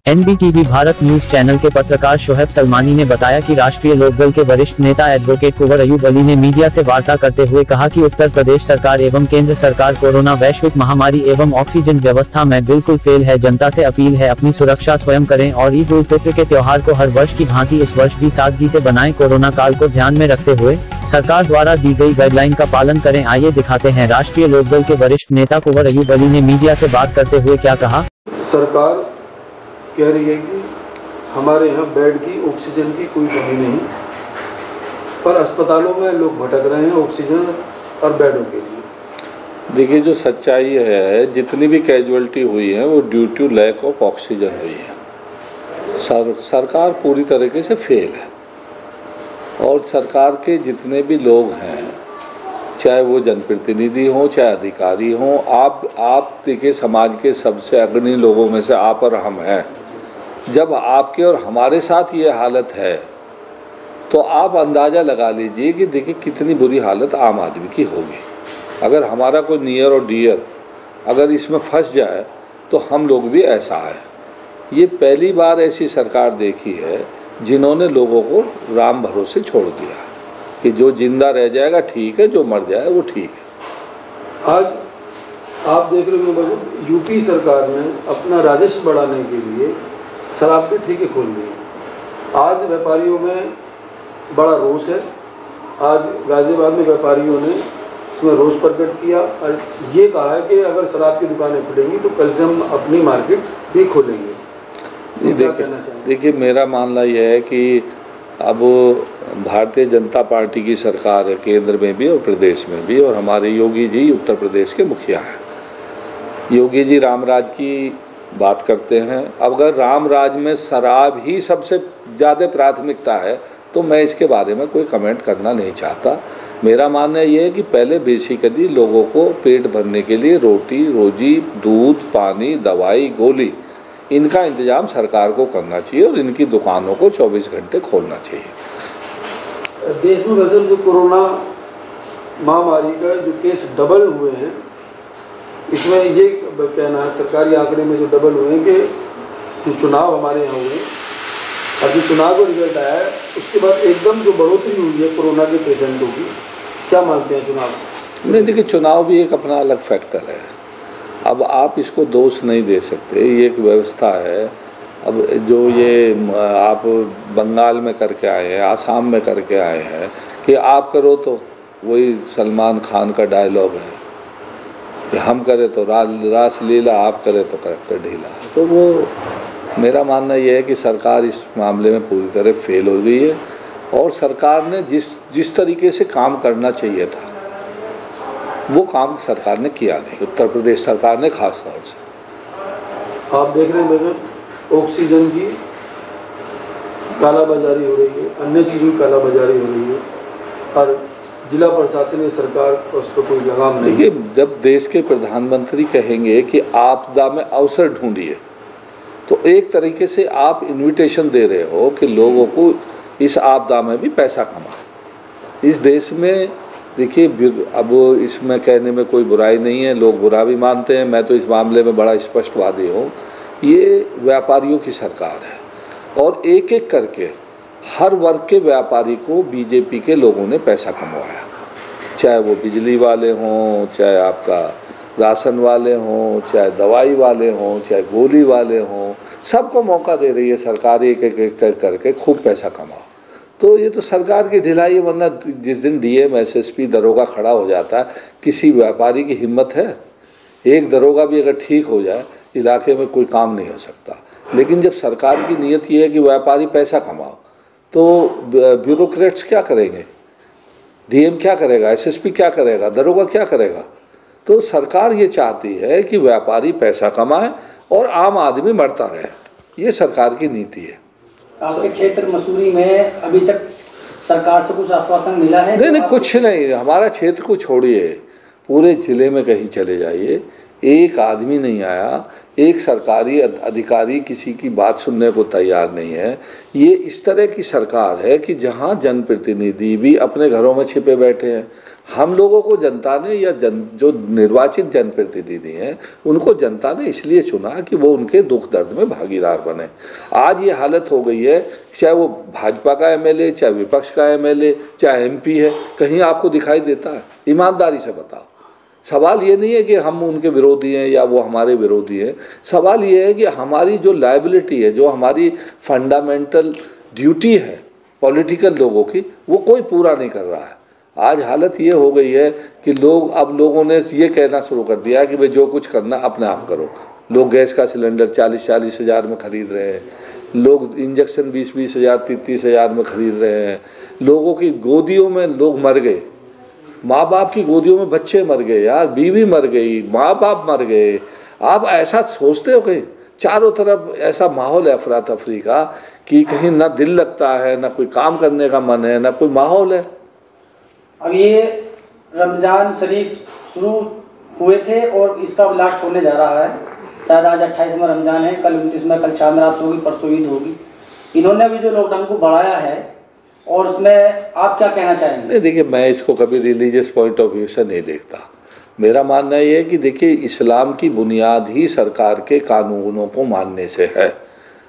NDTV Bharat news channel के पत्रकार शोएब सलमानी ने बताया कि राष्ट्रीय लोकदल के वरिष्ठ नेता एडवोकेट कुंवर अयूब अली ने मीडिया से वार्ता करते हुए कहा कि उत्तर प्रदेश सरकार एवं केंद्र सरकार कोरोना वैश्विक महामारी एवं ऑक्सीजन व्यवस्था में बिल्कुल फेल है। जनता से अपील है अपनी सुरक्षा स्वयं करें और ईद उल फित्र के त्योहार को हर वर्ष की भांति इस वर्ष भी सादगी से बनाएं। कोरोना काल को ध्यान में रखते हुए सरकार द्वारा दी गई गाइडलाइन का पालन करें। आइए दिखाते हैं राष्ट्रीय लोकदल के वरिष्ठ नेता कुंवर अयूब अली ने मीडिया से बात करते हुए क्या कहा। सरकार कह रही है कि हमारे यहाँ बेड की ऑक्सीजन की कोई कमी नहीं, पर अस्पतालों में लोग भटक रहे हैं ऑक्सीजन और बेडों के लिए। देखिए, जो सच्चाई है, जितनी भी कैजुअलिटी हुई है वो due to lack of oxygen हुई है। सरकार पूरी तरीके से फेल है और सरकार के जितने भी लोग हैं, चाहे वो जनप्रतिनिधि हों चाहे अधिकारी हों, आप देखिए समाज के सबसे अग्रणी लोगों में से आप और हम हैं। जब आपके और हमारे साथ ये हालत है तो आप अंदाज़ा लगा लीजिए कि देखिए कितनी बुरी हालत आम आदमी की होगी। अगर हमारा कोई नियर और डियर अगर इसमें फंस जाए तो हम लोग भी ऐसा है। ये पहली बार ऐसी सरकार देखी है जिन्होंने लोगों को राम भरोसे छोड़ दिया कि जो जिंदा रह जाएगा ठीक है, जो मर जाए वो ठीक है। आज आप देख रहे हो यूपी सरकार ने अपना राजस्व बढ़ाने के लिए शराब के ठेके खोल दिए। आज व्यापारियों में बड़ा रोष है। आज गाजियाबाद में व्यापारियों ने इसमें रोष प्रकट किया और ये कहा है कि अगर शराब की दुकानें खुलेंगी तो कल से हम अपनी मार्केट भी खोलेंगे। देखिए, मेरा मानना यह है कि अब भारतीय जनता पार्टी की सरकार है, केंद्र में भी और प्रदेश में भी, और हमारे योगी जी उत्तर प्रदेश के मुखिया हैं। योगी जी रामराज की बात करते हैं। अगर रामराज में शराब ही सबसे ज़्यादा प्राथमिकता है तो मैं इसके बारे में कोई कमेंट करना नहीं चाहता। मेरा मानना ये है कि पहले बेसिकली लोगों को पेट भरने के लिए रोटी रोजी, दूध, पानी, दवाई, गोली, इनका इंतजाम सरकार को करना चाहिए और इनकी दुकानों को 24 घंटे खोलना चाहिए। देश में वैसे जो कोरोना महामारी का जो केस डबल हुए हैं, इसमें ये कहना है सरकारी आंकड़े में जो डबल हुए हैं कि जो चुनाव हमारे यहाँ हुए, अभी चुनाव का रिजल्ट आया है उसके बाद एकदम जो बढ़ोतरी हुई है कोरोना के पेशेंटों की, क्या मानते हैं चुनाव? नहीं, देखिए, चुनाव भी एक अपना अलग फैक्टर है। अब आप इसको दोष नहीं दे सकते, ये एक व्यवस्था है। अब जो ये आप बंगाल में करके आए हैं, आसाम में करके आए हैं कि आप करो तो वही सलमान खान का डायलॉग है कि हम करें तो रास लीला, आप करें तो करेक्टर ढीला। तो वो मेरा मानना ये है कि सरकार इस मामले में पूरी तरह फेल हो गई है और सरकार ने जिस तरीके से काम करना चाहिए था वो काम सरकार ने किया नहीं, उत्तर प्रदेश सरकार ने खास तौर से। आप देख रहे हैं ऑक्सीजन की कालाबाजारी हो रही है, अन्य चीज़ों की कालाबाजारी हो रही है और जिला प्रशासन या सरकार उस पर कोई लगाम नहीं। देखिए, जब देश के प्रधानमंत्री कहेंगे कि आपदा में अवसर ढूंढिए तो एक तरीके से आप इनविटेशन दे रहे हो कि लोगों को इस आपदा में भी पैसा कमाए। इस देश में देखिए, अब इसमें कहने में कोई बुराई नहीं है, लोग बुरा भी मानते हैं, मैं तो इस मामले में बड़ा स्पष्टवादी हूँ। ये व्यापारियों की सरकार है और एक एक करके हर वर्ग के व्यापारी को बीजेपी के लोगों ने पैसा कमवाया, चाहे वो बिजली वाले हों, चाहे आपका राशन वाले हों, चाहे दवाई वाले हों, चाहे गोली वाले हों, सबको मौका दे रही है सरकार एक एक करके खूब पैसा कमाओ। तो ये तो सरकार की ढिलाई है, वरना जिस दिन डीएम एसएसपी दरोगा खड़ा हो जाता है, किसी व्यापारी की हिम्मत है? एक दरोगा भी अगर ठीक हो जाए इलाके में कोई काम नहीं हो सकता। लेकिन जब सरकार की नीयत ये है कि व्यापारी पैसा कमाओ तो ब्यूरोक्रेट्स क्या करेंगे? डीएम क्या करेगा? एसएसपी क्या करेगा? दरोगा क्या करेगा? तो सरकार ये चाहती है कि व्यापारी पैसा कमाए और आम आदमी मरता रहे। ये सरकार की नीति है। आपके क्षेत्र मसूरी में अभी तक सरकार से कुछ आश्वासन मिला है? नहीं, कुछ नहीं। हमारा क्षेत्र को छोड़िए, पूरे ज़िले में कहीं चले जाइए, एक आदमी नहीं आया, एक सरकारी अधिकारी किसी की बात सुनने को तैयार नहीं है। ये इस तरह की सरकार है कि जहां जनप्रतिनिधि भी अपने घरों में छिपे बैठे हैं। हम लोगों को जनता ने या जो निर्वाचित जनप्रतिनिधि हैं उनको जनता ने इसलिए चुना कि वो उनके दुख दर्द में भागीदार बने। आज ये हालत हो गई है, चाहे वो भाजपा का एमएलए, चाहे विपक्ष का एमएलए, चाहे एमपी है, कहीं आपको दिखाई देता है? ईमानदारी से बताओ। सवाल ये नहीं है कि हम उनके विरोधी हैं या वो हमारे विरोधी हैं। सवाल ये है कि हमारी जो लायबिलिटी है, जो हमारी फंडामेंटल ड्यूटी है पॉलिटिकल लोगों की, वो कोई पूरा नहीं कर रहा है। आज हालत ये हो गई है कि अब लोगों ने ये कहना शुरू कर दिया है कि भाई जो कुछ करना अपने आप करो। लोग गैस का सिलेंडर 40-40 हज़ार में ख़रीद रहे हैं, लोग इंजेक्शन 20-20 हज़ार 30-30 हज़ार में ख़रीद रहे हैं। लोगों की गोदियों में लोग मर गए, माँ बाप की गोदियों में बच्चे मर गए यार, बीवी मर गई, माँ बाप मर गए। आप ऐसा सोचते हो कहीं? चारों तरफ ऐसा माहौल है अफरा तफरी का कि कहीं ना दिल लगता है, ना कोई काम करने का मन है, ना कोई माहौल है। अब ये रमज़ान शरीफ शुरू हुए थे और इसका लास्ट होने जा रहा है। शायद आज 28 में रमज़ान है, कल 29 में, कल शाम रात होगी, परसों ईद होगी। इन्होंने अभी जो लॉकडाउन को बढ़ाया है और उसमें आप क्या कहना चाहेंगे? नहीं, देखिए, मैं इसको कभी रिलीजियस पॉइंट ऑफ व्यू से नहीं देखता। मेरा मानना ये है कि देखिए, इस्लाम की बुनियाद ही सरकार के कानूनों को मानने से है।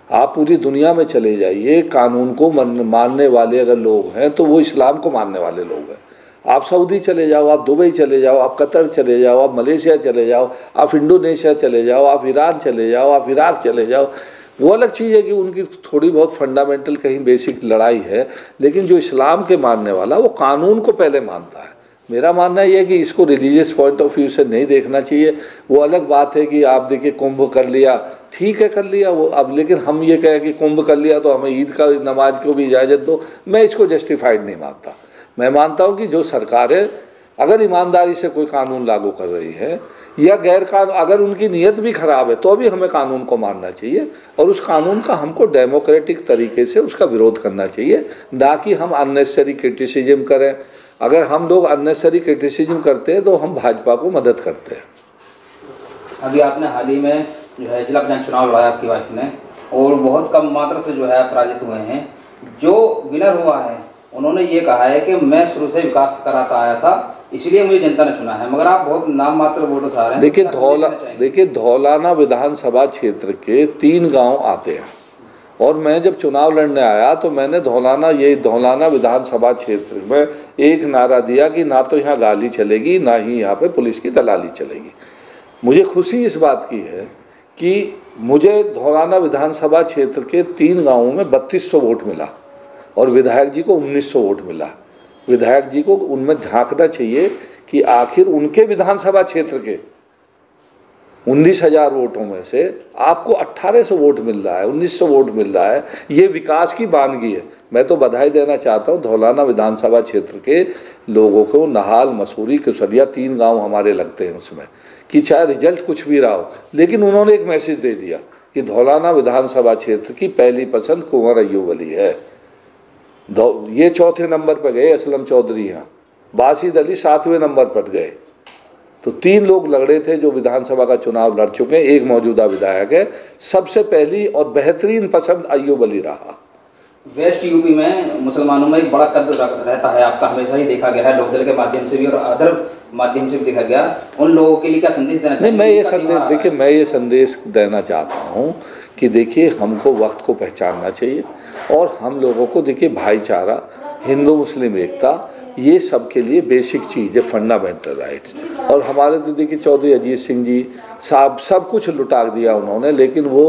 आप पूरी दुनिया में चले जाइए, कानून को मानने वाले अगर लोग हैं तो वो इस्लाम को मानने वाले लोग हैं। आप सऊदी चले जाओ, आप दुबई चले जाओ, आप कतर चले जाओ, आप मलेशिया चले जाओ, आप इंडोनेशिया चले जाओ, आप ईरान चले जाओ, आप इराक चले जाओ। वो अलग चीज़ है कि उनकी थोड़ी बहुत फंडामेंटल कहीं बेसिक लड़ाई है, लेकिन जो इस्लाम के मानने वाला वो कानून को पहले मानता है। मेरा मानना ये है कि इसको रिलीजियस पॉइंट ऑफ व्यू से नहीं देखना चाहिए। वो अलग बात है कि आप देखिए कुंभ कर लिया, ठीक है कर लिया वो, अब लेकिन हम ये कहें कि कुंभ कर लिया तो हमें ईद का नमाज को भी इजाज़त दो, मैं इसको जस्टिफाइड नहीं मानता। मैं मानता हूँ कि जो सरकारें अगर ईमानदारी से कोई कानून लागू कर रही है या गैर कानून, अगर उनकी नीयत भी ख़राब है तो भी हमें कानून को मानना चाहिए और उस कानून का हमको डेमोक्रेटिक तरीके से उसका विरोध करना चाहिए, ना कि हम अननेसेसरी क्रिटिसिज्म करें। अगर हम लोग अननेसेसरी क्रिटिसिज्म करते हैं तो हम भाजपा को मदद करते हैं। अभी आपने हाल ही में जो है जिला पंचायत चुनाव लड़ाया आपकी वाइफ ने, और बहुत कम मात्रा से जो है पराजित हुए हैं। जो विनर हुआ है उन्होंने ये कहा है कि मैं शुरू से विकास कराता आया था, इसलिए मुझे जनता ने चुना है, मगर आप बहुत नाम मात्र वोटों से आ रहे हैं। देखिए धौलाना विधानसभा क्षेत्र के 3 गांव आते हैं और मैं जब चुनाव लड़ने आया तो मैंने धौलाना विधानसभा क्षेत्र में एक नारा दिया कि ना तो यहाँ गाली चलेगी, ना ही यहाँ पे पुलिस की दलाली चलेगी। मुझे खुशी इस बात की है कि मुझे धौलाना विधानसभा क्षेत्र के 3 गाँवों में 3200 वोट मिला और विधायक जी को 1900 वोट मिला। विधायक जी को उनमें झांकना चाहिए कि आखिर उनके विधानसभा क्षेत्र के 19,000 वोटों में से आपको 1800 वोट मिल रहा है, 1900 वोट मिल रहा है। ये विकास की बानगी है। मैं तो बधाई देना चाहता हूँ धौलाना विधानसभा क्षेत्र के लोगों को। नहाल, मसूरी, कुसरिया 3 गांव हमारे लगते हैं उसमें, कि चाहे रिजल्ट कुछ भी रहा हो, लेकिन उन्होंने एक मैसेज दे दिया कि धौलाना विधानसभा क्षेत्र की पहली पसंद कुंवर अय्यूब अली है। ये 4थे नंबर पर गए असलम चौधरी, यहाँ बासिद अली 7वें नंबर पर गए। तो 3 लोग लड़े थे जो विधानसभा का चुनाव लड़ चुके हैं, एक मौजूदा विधायक है। सबसे पहली और बेहतरीन पसंद अय्यूब अली रहा। वेस्ट यूपी में मुसलमानों में एक बड़ा कद रहता है आपका, हमेशा ही देखा गया है, लोकदल के माध्यम से भी और अदर माध्यम से भी देखा गया। उन लोगों के लिए क्या संदेश देना चाहिए? मैं ये संदेश देना चाहता हूँ कि देखिए, हमको वक्त को पहचानना चाहिए और हम लोगों को देखिए भाईचारा, हिंदू मुस्लिम एकता, ये सब के लिए बेसिक चीज़ है, फंडामेंटल राइट्स। और हमारे तो देखिए चौधरी अजीत सिंह जी साहब सब कुछ लुटा दिया उन्होंने, लेकिन वो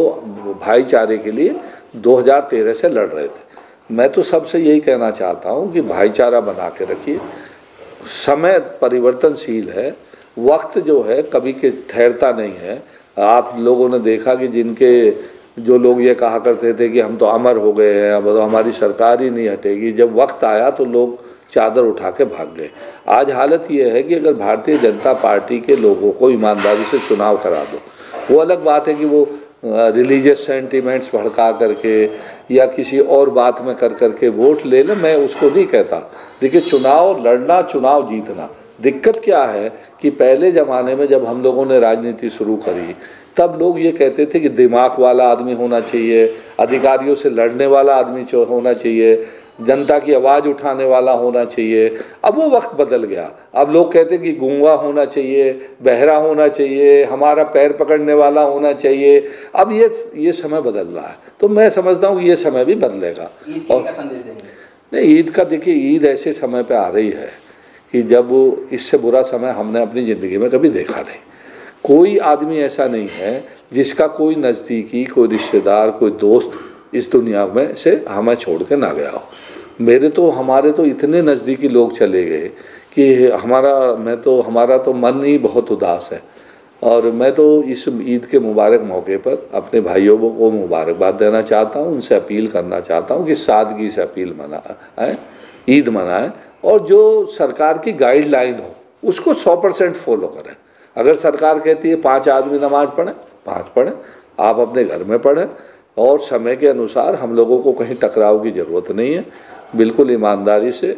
भाईचारे के लिए 2013 से लड़ रहे थे। मैं तो सबसे यही कहना चाहता हूँ कि भाईचारा बना के रखिए। समय परिवर्तनशील है, वक्त जो है कभी के ठहरता नहीं है। आप लोगों ने देखा कि जो लोग ये कहा करते थे कि हम तो अमर हो गए हैं, अब तो हमारी सरकार ही नहीं हटेगी, जब वक्त आया तो लोग चादर उठा के भाग गए। आज हालत ये है कि अगर भारतीय जनता पार्टी के लोगों को ईमानदारी से चुनाव करा दो, वो अलग बात है कि वो रिलीजियस सेंटिमेंट्स भड़का करके या किसी और बात में कर करके वोट ले लें, मैं उसको नहीं कहता। देखिए, चुनाव लड़ना, चुनाव जीतना दिक्कत क्या है कि पहले ज़माने में जब हम लोगों ने राजनीति शुरू करी तब लोग ये कहते थे कि दिमाग वाला आदमी होना चाहिए, अधिकारियों से लड़ने वाला आदमी होना चाहिए, जनता की आवाज़ उठाने वाला होना चाहिए। अब वो वक्त बदल गया, अब लोग कहते हैं कि गूंगा होना चाहिए, बहरा होना चाहिए, हमारा पैर पकड़ने वाला होना चाहिए। अब ये समय बदल रहा है, तो मैं समझता हूँ कि ये समय भी बदलेगा। और क्या संदेश देंगे? नहीं, ईद का देखिए, ईद ऐसे समय पे आ रही है कि जब इससे बुरा समय हमने अपनी ज़िंदगी में कभी देखा नहीं। कोई आदमी ऐसा नहीं है जिसका कोई नज़दीकी, कोई रिश्तेदार, कोई दोस्त इस दुनिया में से हमें छोड़ के ना गया हो। हमारे तो इतने नज़दीकी लोग चले गए कि हमारा तो मन ही बहुत उदास है। और मैं तो इस ईद के मुबारक मौके पर अपने भाइयों को मुबारकबाद देना चाहता हूँ, उनसे अपील करना चाहता हूँ कि सादगी से ईद मनाएं और जो सरकार की गाइडलाइन हो उसको 100% फॉलो करें। अगर सरकार कहती है 5 आदमी नमाज पढ़ें, 5 पढ़ें, आप अपने घर में पढ़ें और समय के अनुसार। हम लोगों को कहीं टकराव की ज़रूरत नहीं है, बिल्कुल ईमानदारी से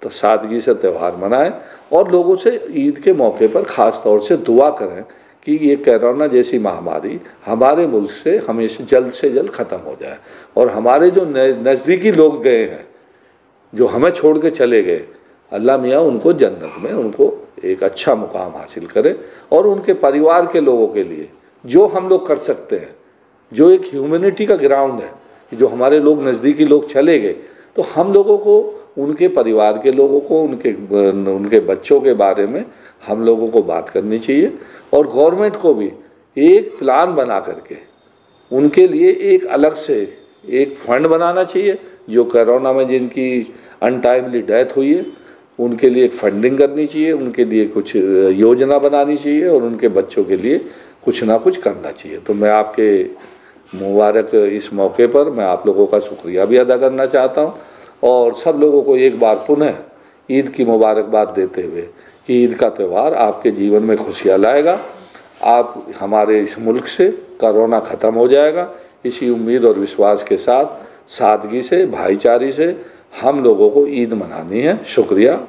तो सादगी से त्यौहार मनाएं और लोगों से ईद के मौके पर ख़ास तौर से दुआ करें कि ये कोरोना जैसी महामारी हमारे मुल्क से हमेशा जल्द से जल्द ख़त्म हो जाए और हमारे जो नज़दीकी लोग गए हैं, जो हमें छोड़ के चले गए, अल्लाह मियाँ उनको जन्नत में उनको एक अच्छा मुकाम हासिल करे। और उनके परिवार के लोगों के लिए जो हम लोग कर सकते हैं, जो एक ह्यूमैनिटी का ग्राउंड है कि जो हमारे लोग नज़दीकी लोग चले गए, तो हम लोगों को उनके परिवार के लोगों को उनके बच्चों के बारे में हम लोगों को बात करनी चाहिए। और गवर्नमेंट को भी एक प्लान बना करके उनके लिए एक अलग से एक फंड बनाना चाहिए। जो कोरोना में जिनकी अनटाइमली डेथ हुई है उनके लिए एक फंडिंग करनी चाहिए, उनके लिए कुछ योजना बनानी चाहिए और उनके बच्चों के लिए कुछ ना कुछ करना चाहिए। तो मैं आपके मुबारक इस मौके पर मैं आप लोगों का शुक्रिया भी अदा करना चाहता हूँ और सब लोगों को एक बार पुनः ईद की मुबारकबाद देते हुए कि ईद का त्यौहार आपके जीवन में खुशियाँ लाएगा। आप हमारे इस मुल्क से कोरोना ख़त्म हो जाएगा, इसी उम्मीद और विश्वास के साथ सादगी से, भाईचारे से हम लोगों को ईद मनानी है। शुक्रिया।